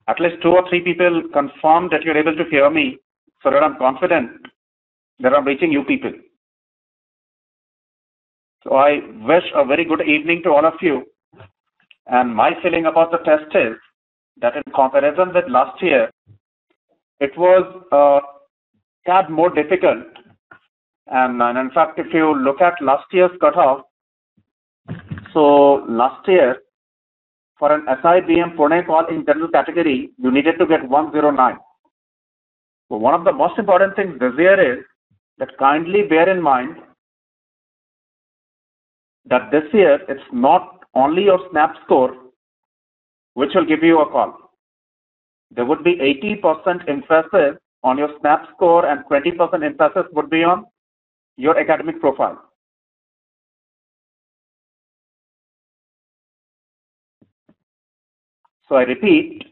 At least 2 or 3 people confirm that you're able to hear me, so that I'm confident that I'm reaching you people. So I wish a very good evening to all of you. And my feeling about the test is that in comparison with last year, it was a tad more difficult. And in fact, if you look at last year's cutoff, so last year, for an SIBM Pune call in general category, you needed to get 109. So one of the most important things this year is that kindly bear in mind that this year it's not only your snap score which will give you a call. There would be 80% emphasis on your snap score and 20% emphasis would be on your academic profile. So I repeat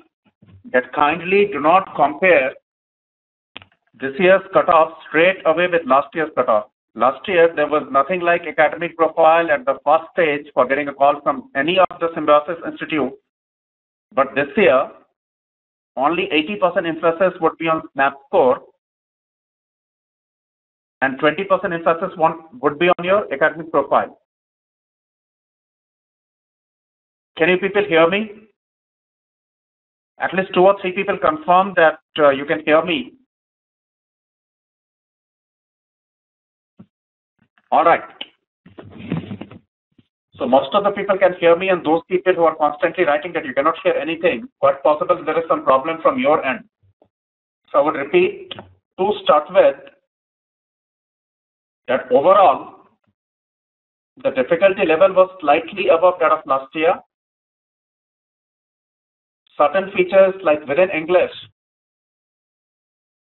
that kindly do not compare this year's cutoff straight away with last year's cutoff. Last year, there was nothing like academic profile at the first stage for getting a call from any of the Symbiosis Institute. But this year, only 80% emphasis would be on snap score and 20% emphasis would be on your academic profile. Can you people hear me? At least 2 or 3 people confirm that you can hear me. All right. So most of the people can hear me, and those people who are constantly writing that you cannot hear anything, quite possible there is some problem from your end. So I would repeat to start with that overall, the difficulty level was slightly above that of last year. Certain features like within English,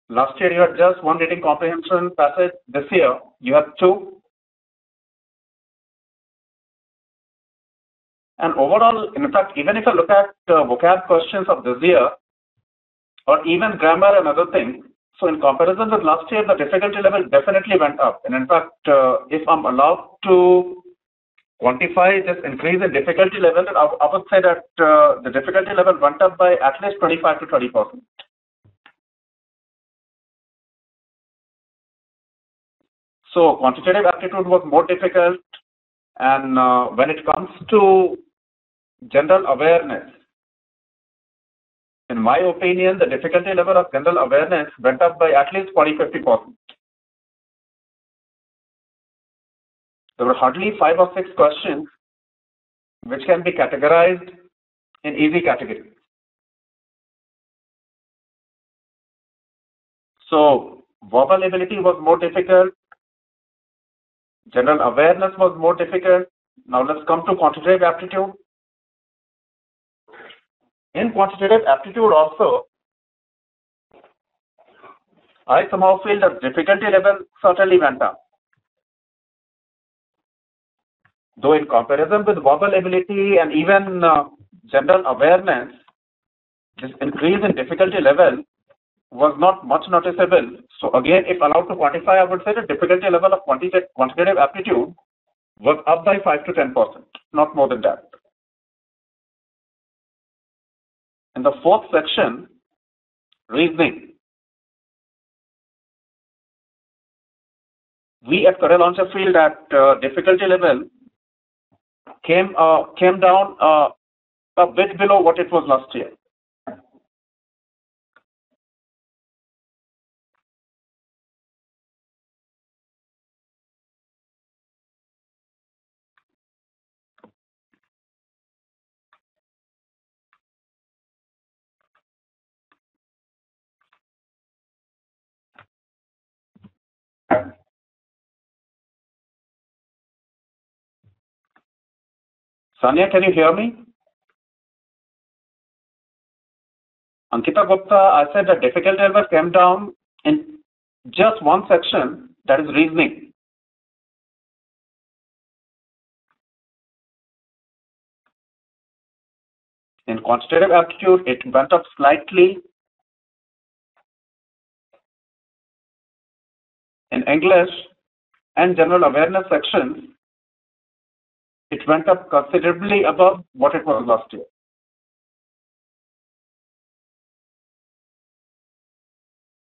last year you had just 1 reading comprehension passage. This year you have 2. And overall, in fact, even if I look at vocab questions of this year, or even grammar and other things, so in comparison with last year, the difficulty level definitely went up. And in fact, if I'm allowed to quantify this increase in difficulty level, I would say that the difficulty level went up by at least 25 to 30%. So quantitative aptitude was more difficult, and when it comes to general awareness, in my opinion, the difficulty level of general awareness went up by at least 40-50%. There were hardly 5 or 6 questions which can be categorized in easy categories. So verbal ability was more difficult. General awareness was more difficult. Now let's come to quantitative aptitude. In quantitative aptitude also, I somehow feel the difficulty level certainly went up. Though in comparison with verbal ability and even general awareness, this increase in difficulty level was not much noticeable. So again, if allowed to quantify, I would say the difficulty level of quantitative aptitude was up by 5 to 10%, not more than that. In the 4th section, reasoning, we at Career Launcher feel that difficulty level came down a bit below what it was last year. Sanya, can you hear me? Ankita Gupta, I said the difficulty level came down in just one section, that is reasoning. In quantitative aptitude, it went up slightly. In English and general awareness sections, it went up considerably above what it was last year.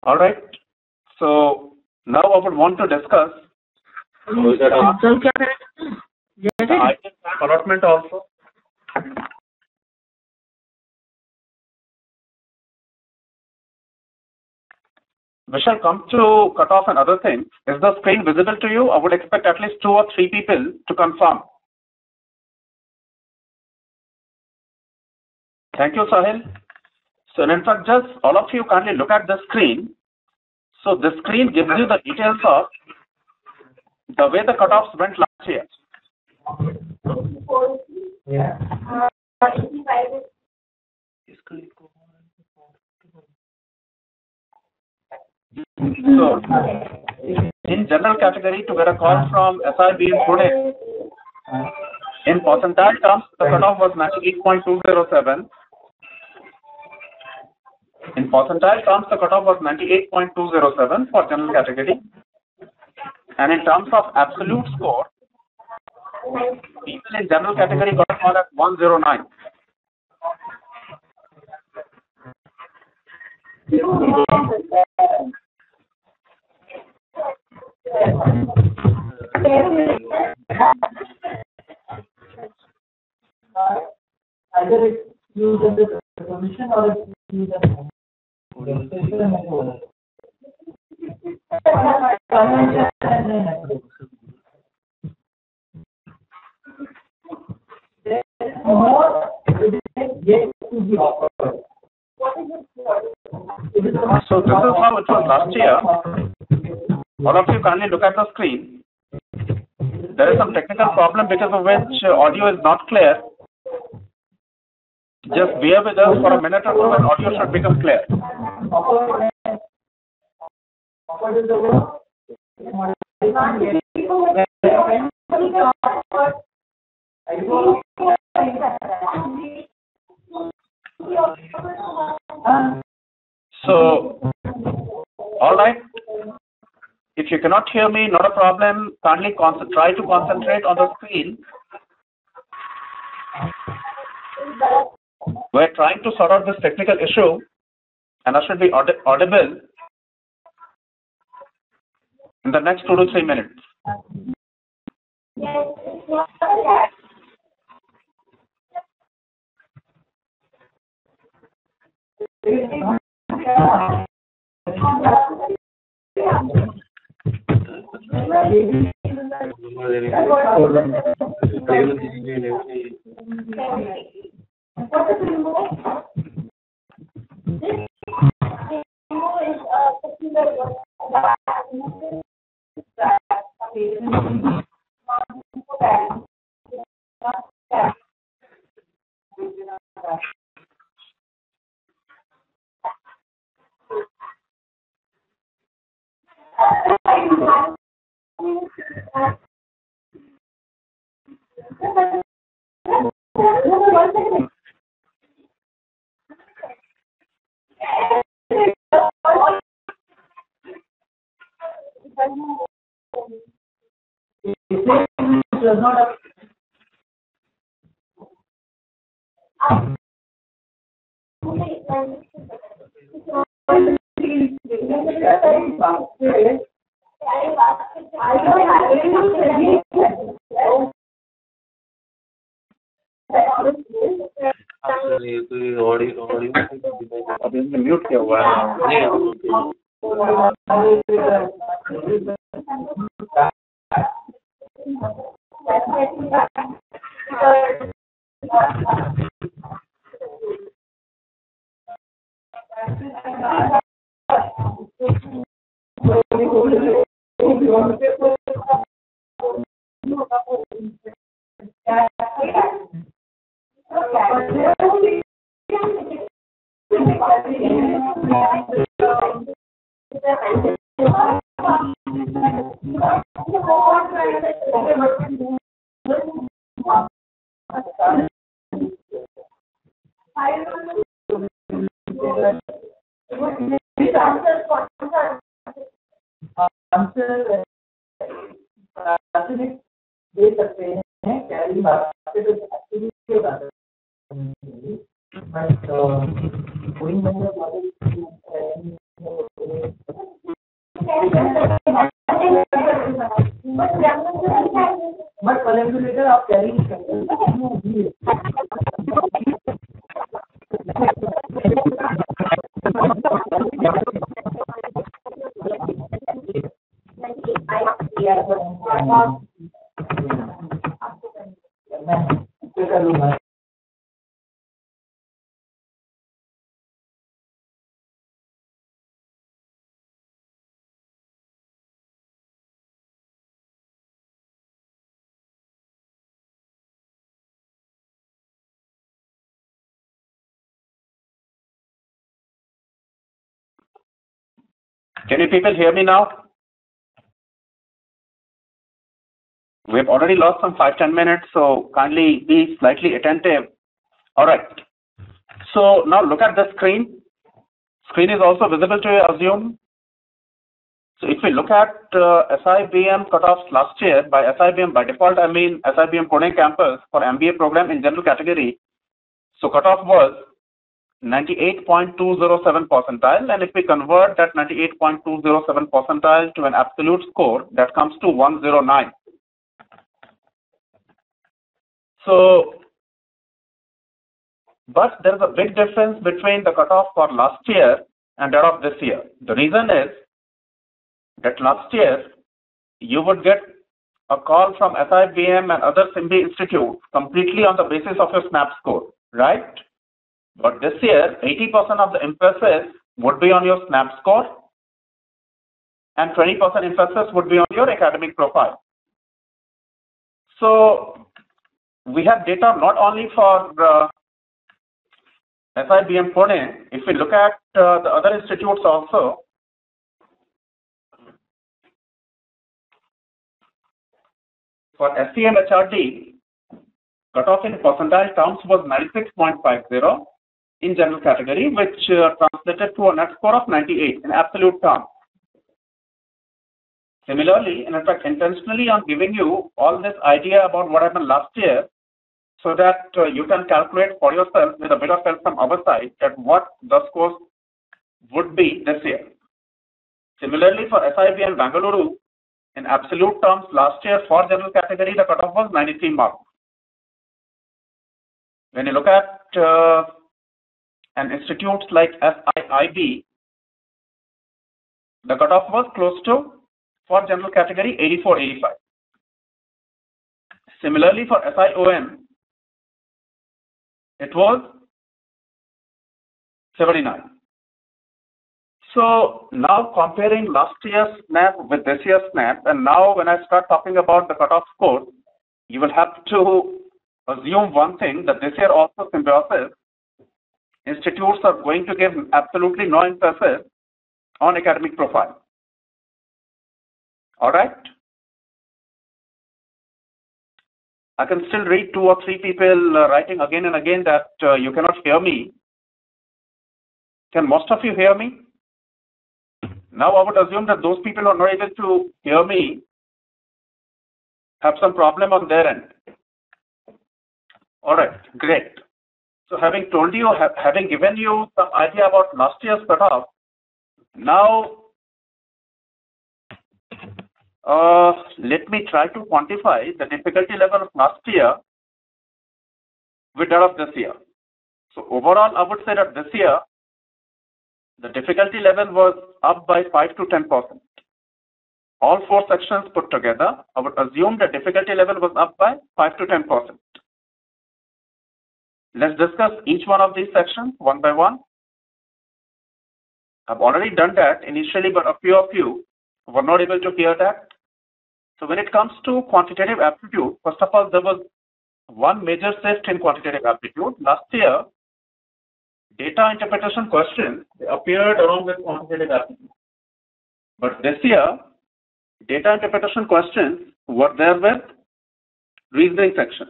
All right. So now I would want to discuss the ideal time allotment also. We shall come to cutoff and other things. Is the screen visible to you? I would expect at least 2 or 3 people to confirm. Thank you, Sahil. So in fact, just all of you kindly look at the screen. So the screen gives you the details of the way the cutoffs went last year. So in general category, to get a call from SIB in Pune, in percentile terms, the cutoff was 98.207. In percentile terms, the cutoff was 98.207 for general category. And in terms of absolute score, people in general category got a call at 109. Either it's used as a permission or it's used as more yet to be offered. So this is how it was last year. All of you kindly look at the screen. There is some technical problem because of which audio is not clear. Just bear with us for a minute or two and audio should become clear. So, all right. If you cannot hear me, not a problem. Kindly try to concentrate on the screen. We're trying to sort out this technical issue, and I should be audible in the next 2 to 3 minutes. Mute किया हुआ है। दे सकते हैं carry बात से but कोई मतलब But calculator of carrying. Can you people hear me now? We've already lost some 5-10 minutes, so kindly be slightly attentive. All right. So now look at the screen. Screen is also visible to you, assume. So if we look at SIBM cutoffs last year, by SIBM by default, I mean SIBM Pune campus for MBA program in general category. So cutoff was 98.207 percentile, and if we convert that 98.207 percentile to an absolute score, that comes to 109. So, but there is a big difference between the cutoff for last year and that of this year. The reason is that last year you would get a call from SIBM and other SIMBI institutes completely on the basis of your SNAP score, right? But this year, 80% of the emphasis would be on your SNAP score and 20% emphasis would be on your academic profile. So we have data not only for SIBM Pune. If we look at the other institutes also, for SCM HRD, cutoff in percentile terms was 96.50 in general category, which translated to a net score of 98 in absolute terms. Similarly, and in fact, intentionally I'm giving you all this idea about what happened last year so that you can calculate for yourself with a bit of help from our side that what the scores would be this year. Similarly, for SIBM Bangalore, in absolute terms, last year for general category, the cutoff was 93 marks. When you look at an institute like SIIB, the cutoff was close to, for general category, 84-85. Similarly, for SIOM, it was 79. So now comparing last year's SNAP with this year's SNAP, and now when I start talking about the cutoff score, you will have to assume one thing, that this year also Symbiosis institutes are going to give absolutely no emphasis on academic profile. All right. I can still read 2 or 3 people writing again and again that you cannot hear me. Can most of you hear me? Now I would assume that those people who are not able to hear me have some problem on their end. All right, great. So having told you, having given you some idea about last year's cutoff, now let me try to quantify the difficulty level of last year with that of this year. So overall, I would say that this year, the difficulty level was up by 5 to 10%. All 4 sections put together, I would assume the difficulty level was up by 5 to 10%. Let's discuss each one of these sections one by one. I've already done that initially, but a few of you were not able to hear that. So when it comes to quantitative aptitude, first of all, there was one major shift in quantitative aptitude. Last year, data interpretation questions appeared along with quantitative aptitude. But this year, data interpretation questions were there with reasoning section.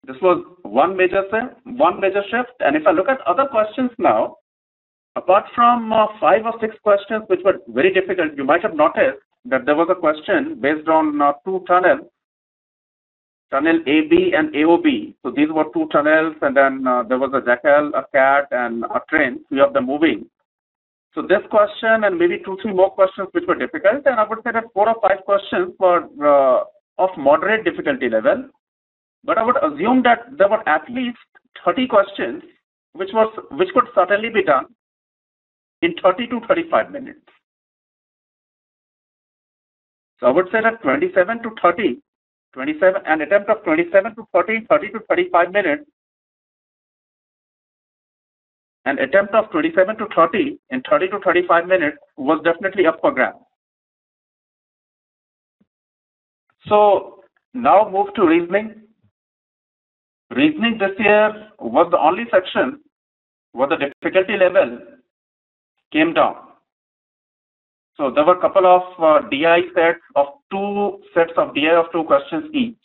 This was one major shift. And if I look at other questions now, apart from 5 or 6 questions which were very difficult, you might have noticed that there was a question based on 2 tunnels, tunnel AB and AOB. So these were 2 tunnels, and then there was a jackal, a cat, and a train, 3 of them moving. So this question and maybe 2-3 more questions which were difficult, and I would say that 4 or 5 questions were of moderate difficulty level. But I would assume that there were at least 30 questions which could certainly be done in 30 to 35 minutes. So I would say that 27 to 30, an attempt of 27 to 30, 30 to 35 minutes, an attempt of 27 to 30 in 30 to 35 minutes was definitely up for grabs. So now move to reasoning. Reasoning this year was the only section where the difficulty level came down. So there were a couple of DI sets of 2 sets of DI of 2 questions each.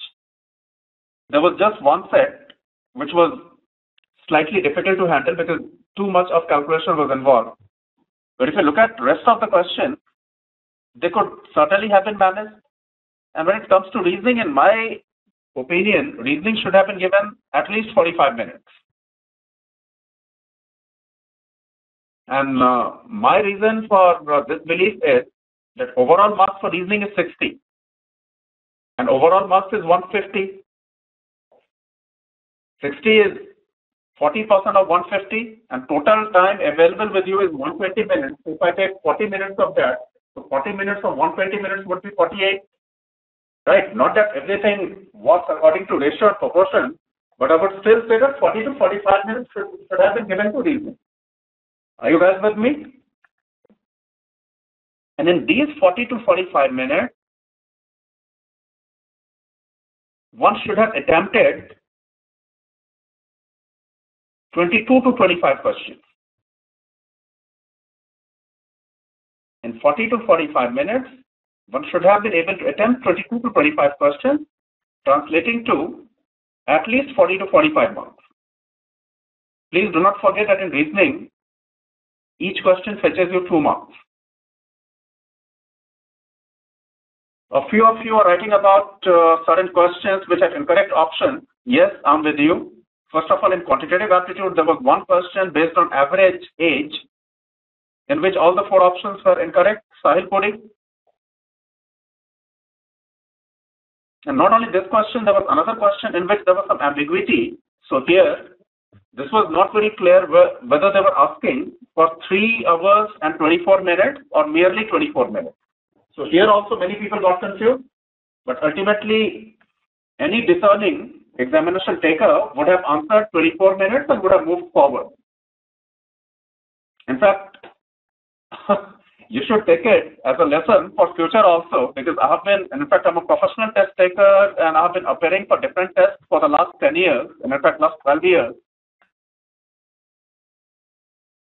There was just one set which was slightly difficult to handle because too much of calculation was involved. But if you look at the rest of the questions, they could certainly have been managed. And when it comes to reasoning, in my opinion, reasoning should have been given at least 45 minutes. And my reason for this belief is that overall marks for reasoning is 60. And overall marks is 150. 60 is 40% of 150, and total time available with you is 120 minutes. If I take 40 minutes of that, so 40 minutes of 120 minutes would be 48. Right? Not that everything was according to ratio or proportion, but I would still say that 40 to 45 minutes should have been given to reasoning. Are you guys with me? And in these 40 to 45 minutes, one should have attempted 22 to 25 questions. In 40 to 45 minutes, one should have been able to attempt 22 to 25 questions, translating to at least 40 to 45 marks. Please do not forget that in reasoning, each question fetches you 2 marks. A few of you are writing about certain questions which have incorrect options. Yes, I'm with you. First of all, in quantitative aptitude, there was one question based on average age in which all the 4 options were incorrect. Sahil Puri. And not only this question, there was another question in which there was some ambiguity. So here, this was not very clear whether they were asking for 3 hours and 24 minutes or merely 24 minutes. So here also many people got confused, but ultimately any discerning examination taker would have answered 24 minutes and would have moved forward. In fact, you should take it as a lesson for future also, because I have been, in fact, I'm a professional test taker and I have been appearing for different tests for the last 10 years, and in fact, last 12 years.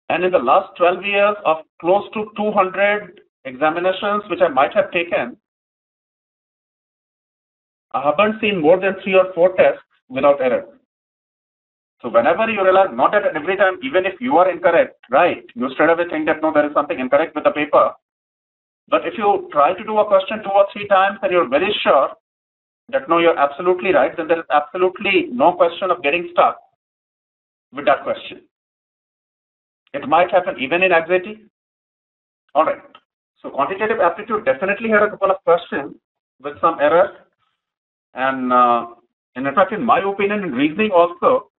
And in the last 12 years of close to 200 examinations which I might have taken, I haven't seen more than 3 or 4 tests without error. So whenever you realize, not at every time, even if you are incorrect, right, you straight away think that no, there is something incorrect with the paper. But if you try to do a question 2 or 3 times and you're very sure that no, you're absolutely right, then there is absolutely no question of getting stuck with that question. It might happen even in anxiety. All right. So quantitative aptitude definitely had a couple of questions with some errors. And in fact, in my opinion, in reasoning also,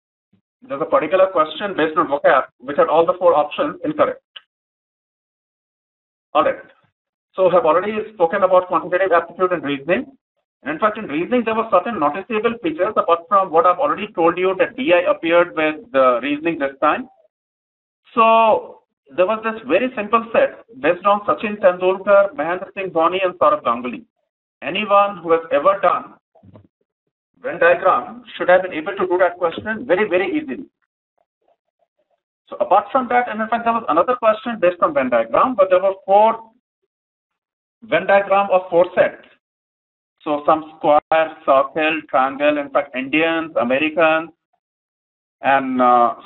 there's a particular question based on vocab which had all the 4 options incorrect. All right. So I have already spoken about quantitative aptitude and reasoning. And in fact, in reasoning, there were certain noticeable features apart from what I've already told you that DI appeared with reasoning this time. So there was this very simple set based on Sachin Tendulkar, Mahendra Singh Dhoni, and Saurav Ganguly. Anyone who has ever done Venn diagram should have been able to do that question very, very easily. So apart from that, and in fact, there was another question based on Venn diagram, but there were 4 Venn diagram of 4 sets. So some square, circle, triangle, in fact, Indians, Americans, and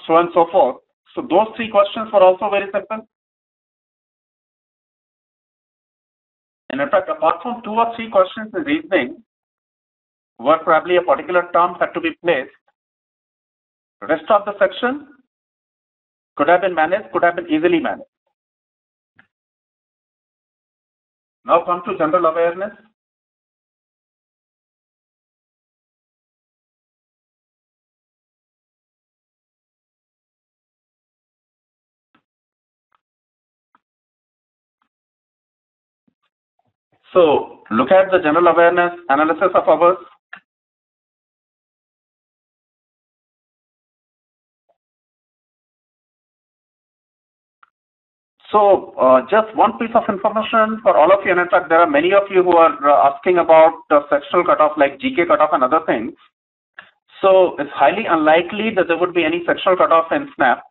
so on and so forth. So those 3 questions were also very simple. And in fact, apart from 2 or 3 questions in reasoning, where probably a particular term had to be placed, the rest of the section could have been managed, could have been easily managed. Now come to general awareness. So look at the general awareness analysis of ours. So just one piece of information for all of you, and in fact there are many of you who are asking about sectional cutoff like GK cutoff and other things. So it's highly unlikely that there would be any sectional cutoff in SNAP.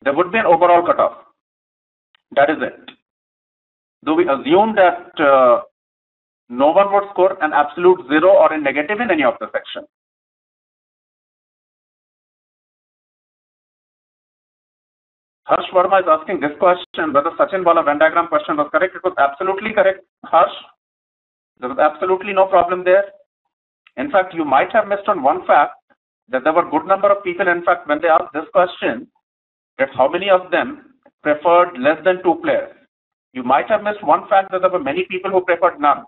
There would be an overall cutoff. That is it. Do we assume that no one would score an absolute 0 or a negative in any of the sections? Harsh Verma is asking this question, whether Sachin Bala Venn diagram question was correct. It was absolutely correct, Harsh. There was absolutely no problem there. In fact, you might have missed on one fact, that there were a good number of people, in fact, when they asked this question, that how many of them preferred less than 2 players. You might have missed one fact, that there were many people who preferred none.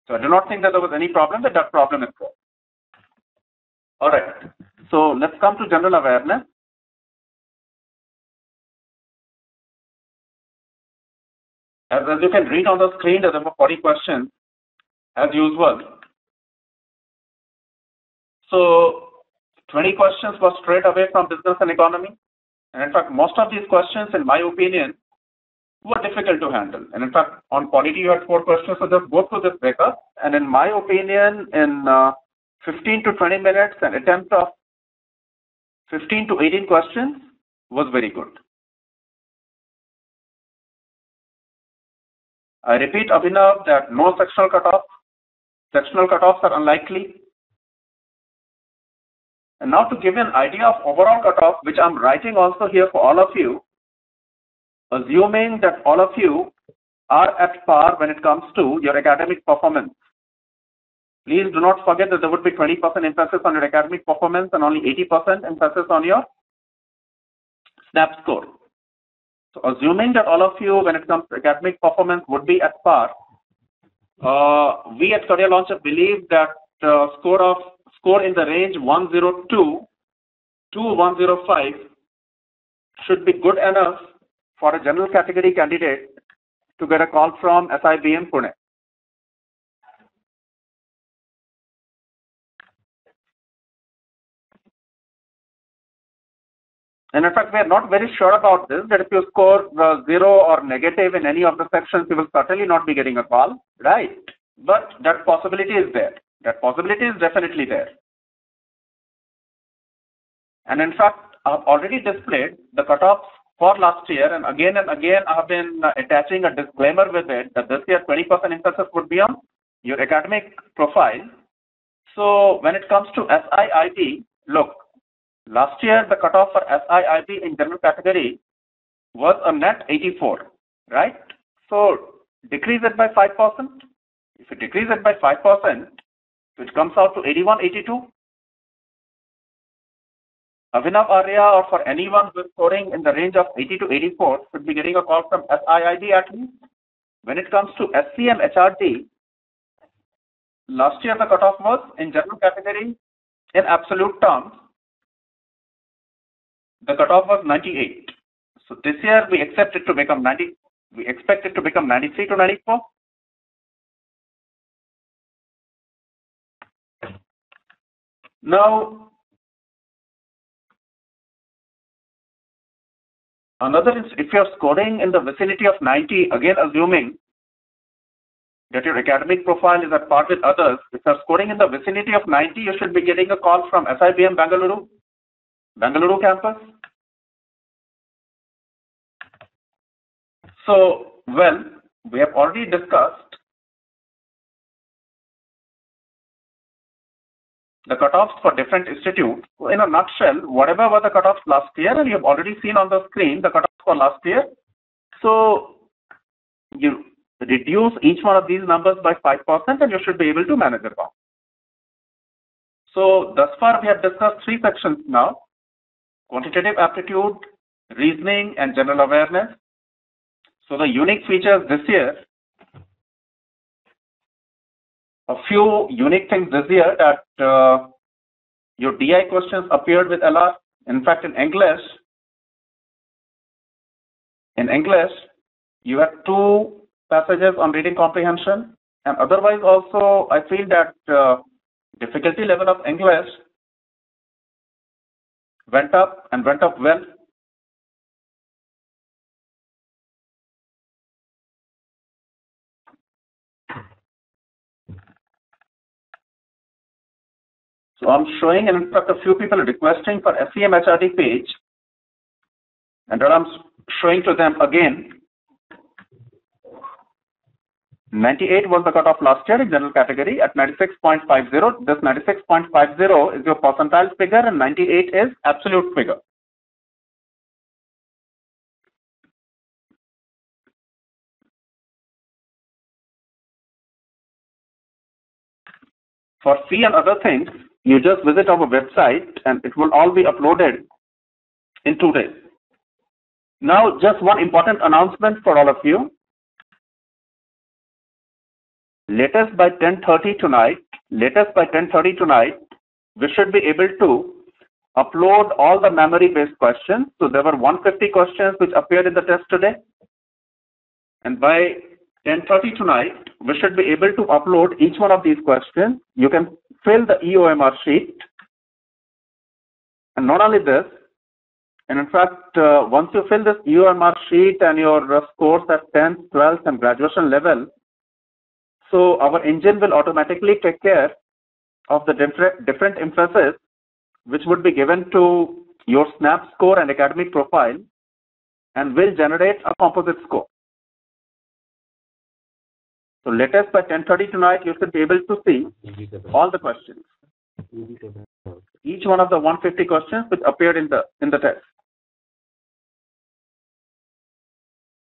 So I do not think that there was any problem, that problem is there. All right. So let's come to general awareness. As you can read on the screen, there were 40 questions, as usual. So 20 questions were straight away from business and economy. And in fact, most of these questions, in my opinion, were difficult to handle. And in fact, on polity, you had 4 questions, so just go through this breakup. And in my opinion, in 15 to 20 minutes, an attempt of 15 to 18 questions was very good. I repeat, Abhinav, that no sectional cutoff. Sectional cutoffs are unlikely. And now to give you an idea of overall cutoff, which I'm writing also here for all of you, assuming that all of you are at par when it comes to your academic performance. Please do not forget that there would be 20% emphasis on your academic performance and only 80% emphasis on your SNAP score. So assuming that all of you, when it comes to academic performance, would be at par, we at Career Launcher believe that score in the range 102 to 105 should be good enough for a general category candidate to get a call from SIBM Pune. And in fact, we are not very sure about this, that if you score 0 or negative in any of the sections, you will certainly not be getting a call, right? But that possibility is there. That possibility is definitely there. And in fact, I have already displayed the cutoffs for last year, and again I have been attaching a disclaimer with it that this year 20% emphasis would be on your academic profile. So when it comes to SIIB, look, last year the cutoff for SIIB in general category was a net 84, right? So decrease it by 5%. If you decrease it by 5%, it comes out to 81, 82. Abhinav Arya, or for anyone who is scoring in the range of 80 to 84, should be getting a call from SIIB at least. When it comes to SCM HRD, last year the cutoff was in general category in absolute terms. The cutoff was 98. So this year we expect it to become 90. We expect it to become 93 to 94. Now, another is if you are scoring in the vicinity of 90, again assuming that your academic profile is at par with others, if you are scoring in the vicinity of 90, you should be getting a call from SIBM Bangalore campus. So, well, we have already discussed the cutoffs for different institutes. So in a nutshell, whatever were the cutoffs last year, and you have already seen on the screen the cutoffs for last year. So you reduce each one of these numbers by 5% and you should be able to manage it well. So thus far we have discussed 3 sections now: quantitative aptitude, reasoning, and general awareness. So the unique features this year, a few unique things this year that your DI questions appeared with LR. In fact, in English, you had 2 passages on reading comprehension, and otherwise also I feel that difficulty level of English went up and went up well. So I'm showing, and in fact, a few people are requesting for SEM HRD page, and that I'm showing to them again. 98 was the cutoff last year in general category at 96.50. This 96.50 is your percentile figure, and 98 is absolute figure. For fee and other things, you just visit our website and it will all be uploaded in 2 days. Now, just one important announcement for all of you. Latest by 10:30 tonight, we should be able to upload all the memory-based questions. So there were 150 questions which appeared in the test today. And by 10:30 tonight, we should be able to upload each one of these questions. You can fill the EOMR sheet. And not only this, and in fact, once you fill this EOMR sheet and your scores at 10th, 12th, and graduation level, so our engine will automatically take care of the different emphasis which would be given to your SNAP score and academic profile and will generate a composite score. So latest by 10:30 tonight, you should be able to see all the questions. Each one of the 150 questions which appeared in the test.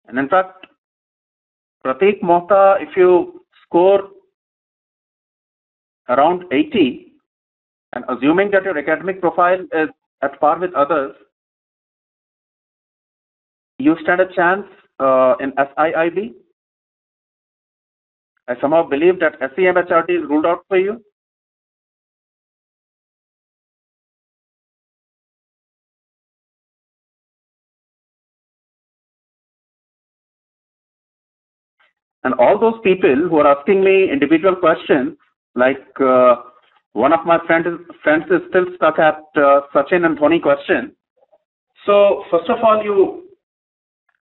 And in fact, Prateek Mohta, if you score around 80, and assuming that your academic profile is at par with others, you stand a chance in SIIB. I somehow believe that SEM HRD is ruled out for you. And all those people who are asking me individual questions, like one of my friends is still stuck at Sachin and Dhoni question. So first of all, you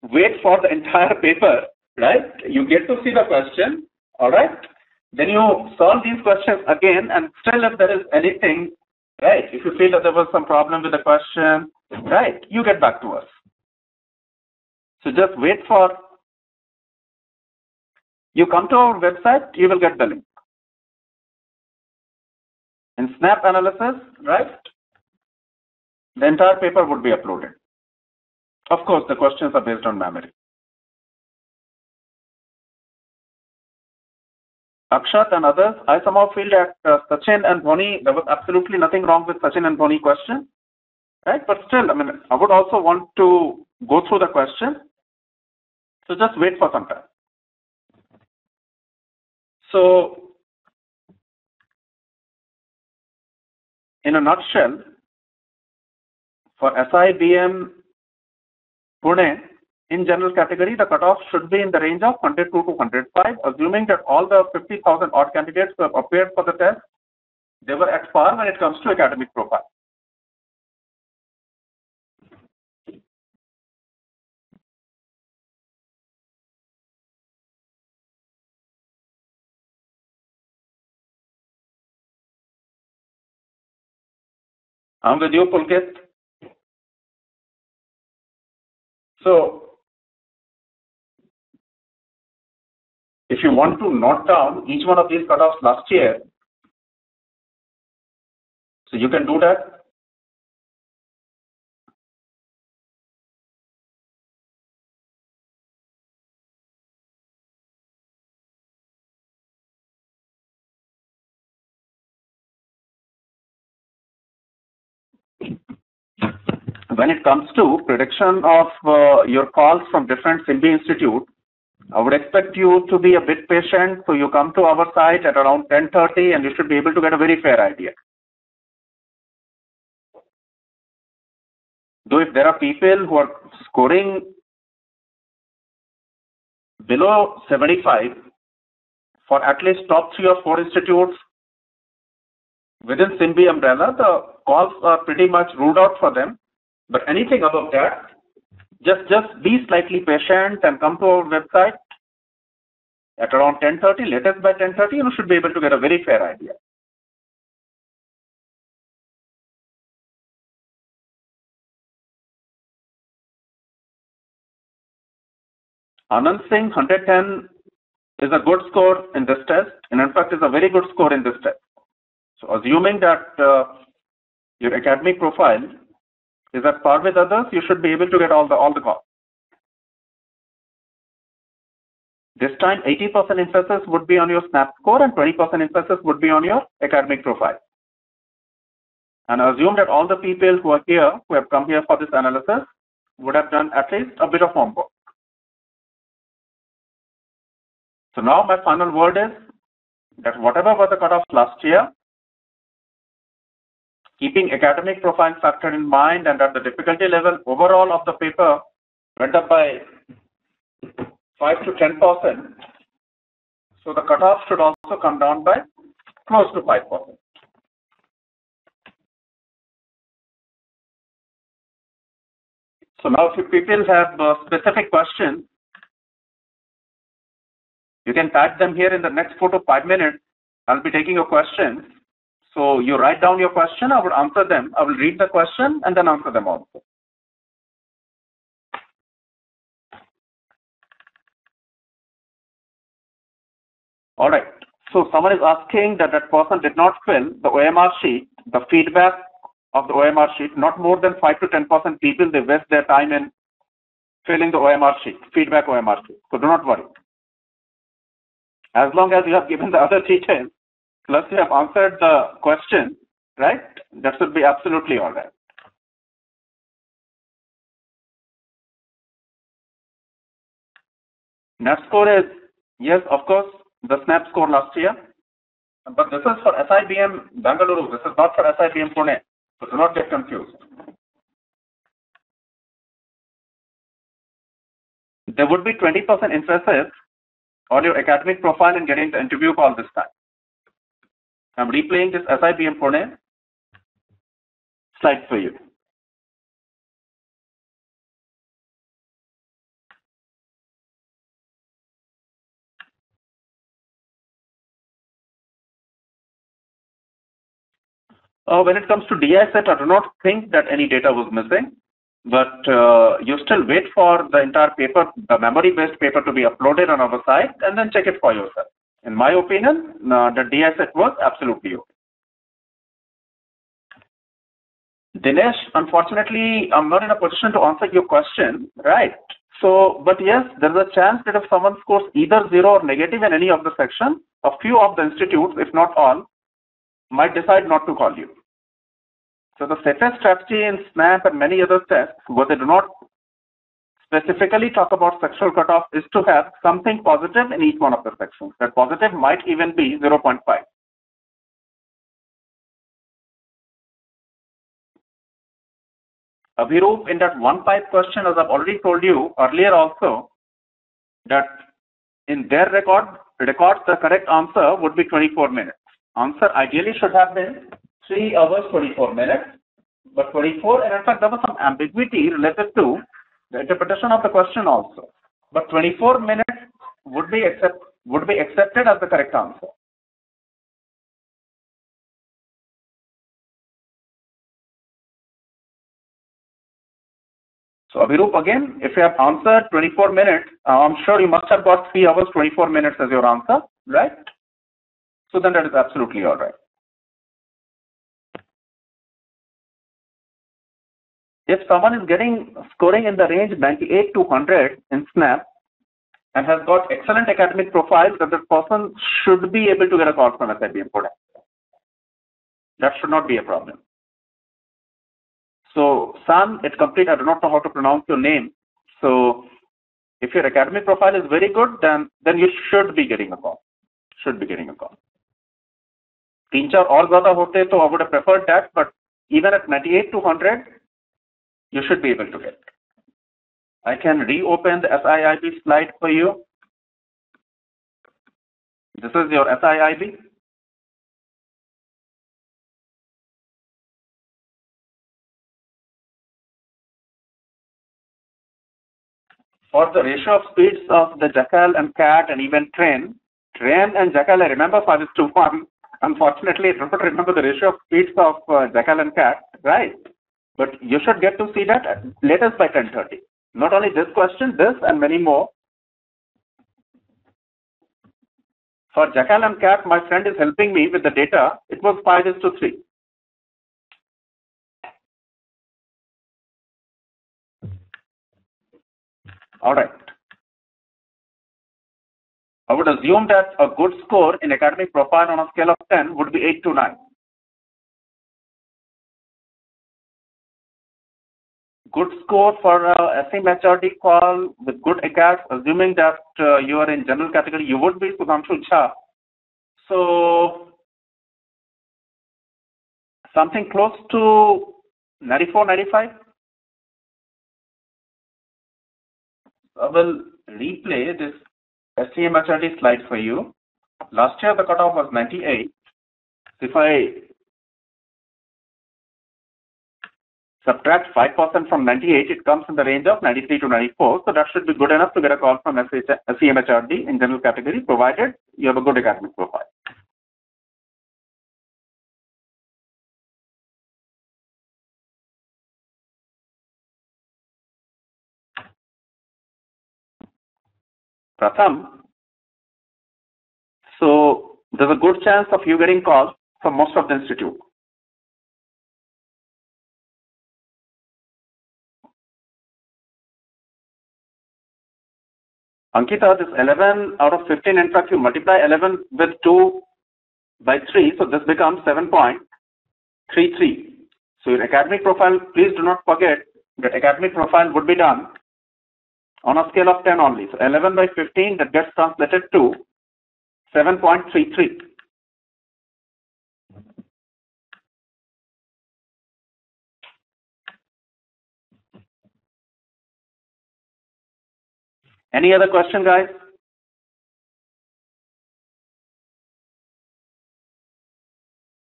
wait for the entire paper, right? You get to see the question, all right? Then you solve these questions again, and still if there is anything, right, if you feel that there was some problem with the question, right, you get back to us. So just wait for, you come to our website, you will get the link. In SNAP analysis, right, the entire paper would be uploaded. Of course, the questions are based on memory. Akshat and others, I somehow feel that Sachin and Dhoni, there was absolutely nothing wrong with Sachin and Dhoni question, right? But still, I mean, I would also want to go through the question. So just wait for some time. So, in a nutshell, for SIBM Pune, in general category, the cutoff should be in the range of 102 to 105, assuming that all the 50,000 odd candidates who have appeared for the test, they were at par when it comes to academic profile. I'm with you, Pulkit. So, if you want to note down each one of these cutoffs last year, so you can do that. when it comes to prediction of your calls from different SIMBI institutes, I would expect you to be a bit patient. So you come to our site at around 10:30 and you should be able to get a very fair idea. Though if there are people who are scoring below 75 for at least top 3 or 4 institutes within SIMBI umbrella, the calls are pretty much ruled out for them. But anything above that, just be slightly patient and come to our website at around 10:30, latest by 10:30, you should be able to get a very fair idea. Anand Singh, 110 is a good score in this test, and in fact is a very good score in this test. So assuming that your academic profile is at par with others, you should be able to get all the calls. This time 80% emphasis would be on your SNAP score and 20% emphasis would be on your academic profile. And assume that all the people who are here, who have come here for this analysis, would have done at least a bit of homework. So now my final word is that whatever was the cutoff last year, keeping academic profile factor in mind and that the difficulty level overall of the paper went up by 5 to 10%, so the cutoff should also come down by close to 5%. So now if you people have specific questions, you can type them here in the next 4 to 5 minutes. I'll be taking your questions. So you write down your question, I will answer them. I will read the question and then answer them also. All right. So someone is asking that person did not fill the OMR sheet, the feedback of the OMR sheet. Not more than 5 to 10% people, they waste their time in filling the OMR sheet, feedback OMR sheet. So do not worry. As long as you have given the other details, plus you have answered the question, right? That should be absolutely all right. NAT score is, yes, of course, the SNAP score last year. But this is for SIBM Bangalore. This is not for SIBM Pune. So do not get confused. There would be 20% emphasis on your academic profile and getting the interview call this time. I'm replaying this SIBM Pune slide for you. When it comes to DI set, I do not think that any data was missing, but you still wait for the entire paper, the memory-based paper to be uploaded on our site and then check it for yourself. In my opinion, the DI set was absolutely okay. Dinesh, unfortunately, I'm not in a position to answer your question, right? So, but yes, there's a chance that if someone scores either 0 or negative in any of the sections, a few of the institutes, if not all, might decide not to call you. So the safest strategy in SNAP and many other tests where they do not specifically talk about sexual cutoff is to have something positive in each one of the sections. That positive might even be 0.5. Abhirup, in that 1-5 question, as I've already told you earlier also, that in their records, the correct answer would be 24 minutes. Answer ideally should have been 3 hours 24 minutes, but 24, and in fact there was some ambiguity related to the interpretation of the question also. But 24 minutes would be accepted as the correct answer. So Abhirup, again, if you have answered 24 minutes, I'm sure you must have got 3 hours 24 minutes as your answer, right? So then that is absolutely all right. If someone is scoring in the range 98 to 100 in SNAP and has got excellent academic profile, then that person should be able to get a call from SIBM Pune. That should not be a problem. So, San, it's complete. I do not know how to pronounce your name. So, if your academic profile is very good, then you should be getting a call. Should be getting a call. 3-4 और ज़्यादा होते तो I would have preferred that, but even at 98 to 100, you should be able to get. I can reopen the SIIB slide for you. This is your SIIB. For the ratio of speeds of the Jackal and Cat and even Train and Jackal, I remember 5:1. Unfortunately, I don't remember the ratio of speeds of Jackal and Cat, right? But you should get to see that latest by 10:30. Not only this question, this and many more. For Jackal and Cat, my friend is helping me with the data. It was 5:3. All right. I would assume that a good score in academic profile on a scale of 10 would be 8 to 9. Good score for a SMHRD call with good ACADS, assuming that you are in general category, you would be Sudhanshu Jha. So, something close to 94, 95. I will replay this SMHRD slide for you. Last year the cutoff was 98. If I subtract 5% from 98, it comes in the range of 93 to 94. So that should be good enough to get a call from SEMHRD in general category, provided you have a good academic profile. Pratham, so there's a good chance of you getting calls from most of the institute. Ankita, this 11 out of 15, in fact, you multiply 11 with 2 by 3, so this becomes 7.33. So your academic profile, please do not forget that academic profile would be done on a scale of 10 only. So 11 by 15, that gets translated to 7.33. Any other question, guys?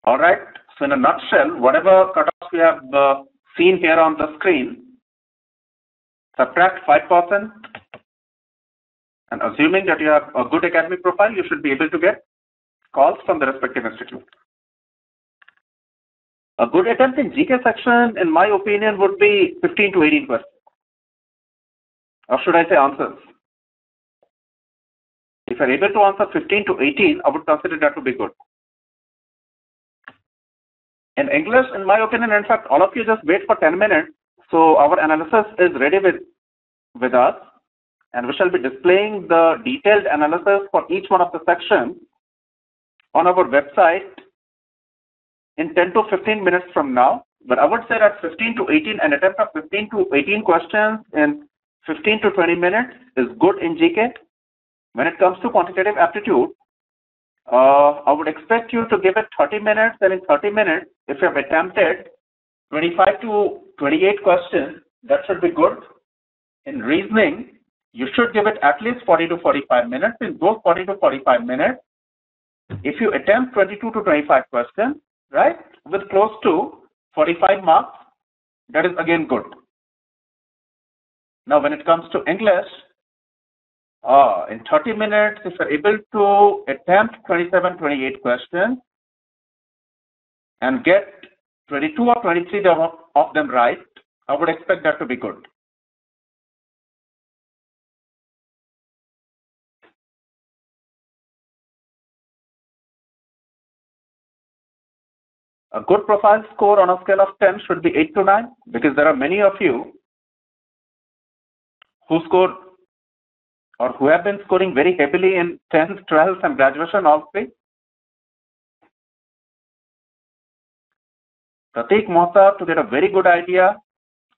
All right. So in a nutshell, whatever cutoffs we have seen here on the screen, subtract 5%, and assuming that you have a good academic profile, you should be able to get calls from the respective institute. A good attempt in GK section, in my opinion, would be 15 to 18 questions. Or should I say answers? If you're able to answer 15 to 18, I would consider that to be good. In English, in my opinion, in fact, all of you just wait for 10 minutes. So our analysis is ready with us, and we shall be displaying the detailed analysis for each one of the sections on our website in 10 to 15 minutes from now. But I would say that 15 to 18, an attempt of 15 to 18 questions in 15 to 20 minutes is good in GK. When it comes to quantitative aptitude, I would expect you to give it 30 minutes, and in 30 minutes, if you have attempted 25 to 28 questions, that should be good. In reasoning, you should give it at least 40 to 45 minutes. In those 40 to 45 minutes, if you attempt 22 to 25 questions, right, with close to 45 marks, that is again good. Now, when it comes to English, in 30 minutes, if you're able to attempt 27, 28 questions and get 22 or 23 of them right, I would expect that to be good. A good profile score on a scale of 10 should be 8 to 9, because there are many of you who score or who have been scoring very heavily in 10th, 12th, and graduation all three. Prateek Mohta, to get a very good idea,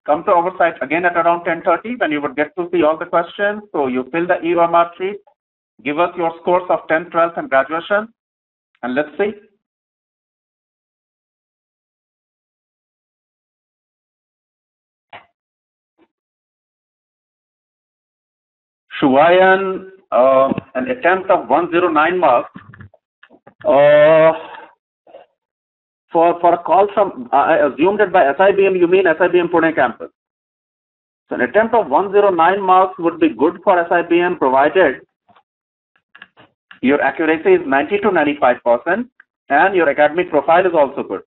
come to our site again at around 10:30 when you would get to see all the questions. So you fill the EOMR sheet, give us your scores of 10th, 12th, and graduation, and let's see. Shuayan, an attempt of 109 marks. For a call from, I assumed that by SIBM you mean SIBM Pune campus. So an attempt of 109 marks would be good for SIBM provided your accuracy is 90 to 95% and your academic profile is also good.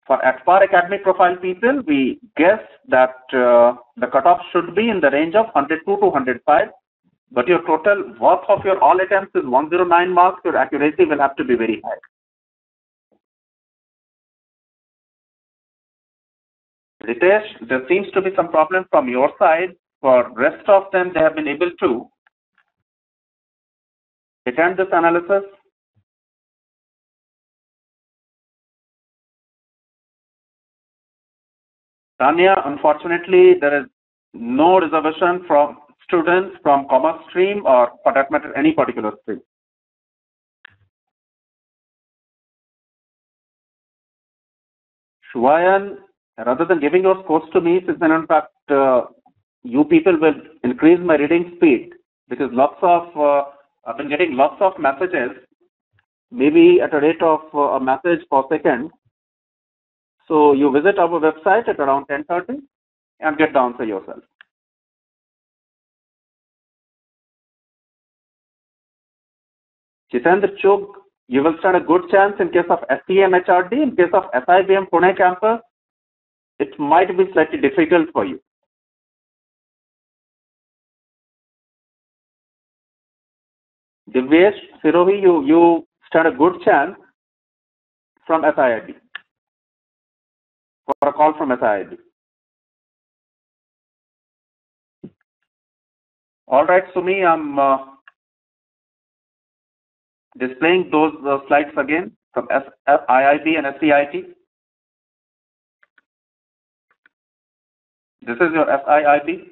For at-par academic profile people, we guess that the cutoff should be in the range of 102 to 105, but your total worth of your all attempts is 109 marks, your accuracy will have to be very high. Ritesh, there seems to be some problem from your side. For rest of them, they have been able to attend this analysis. Tanya, unfortunately, there is no reservation from students from commerce stream or for that matter, any particular stream. Shuayan, rather than giving your scores to me, since in fact you people will increase my reading speed because I've been getting lots of messages, maybe at a rate of a message per second. So you visit our website at around 10:30 and get the answer yourself. Jitendra Chug, you will stand a good chance in case of SEM HRD. In case of SIBM Pune campus, it might be slightly difficult for you. Divyesh Sirohi, you stand a good chance from SIIB, for a call from SIIB. All right, Sumi, I'm displaying those slides again from IIB and SEIT. This is your SIIB.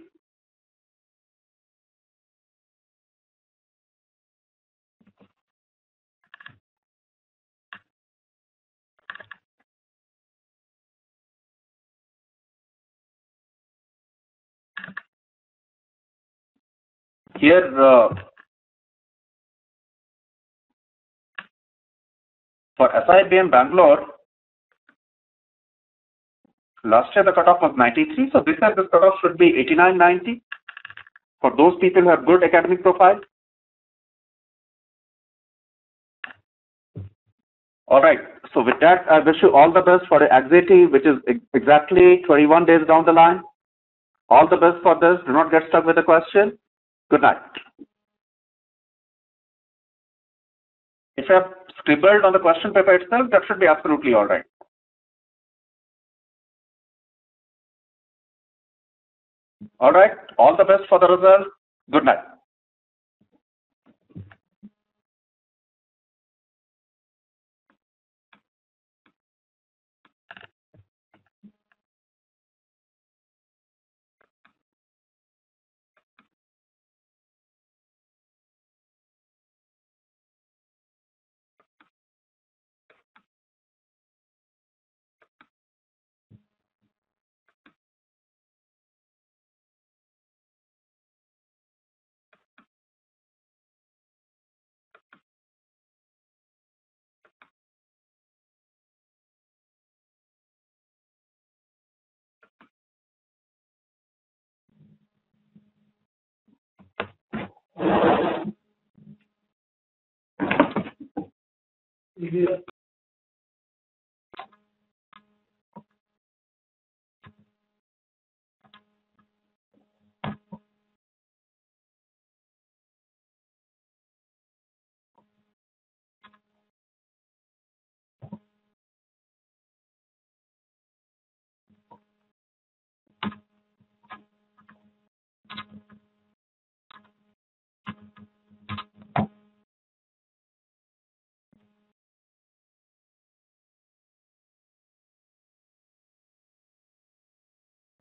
Here, for SIBM Bangalore, last year the cutoff was 93, so this year this cutoff should be 89, 90 for those people who have good academic profile. All right, so with that, I wish you all the best for the anxiety, which is exactly 21 days down the line. All the best for this. Do not get stuck with the question. Good night. If you have scribbled on the question paper itself, that should be absolutely all right. All right, all the best for the result. Good night.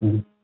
Mhm.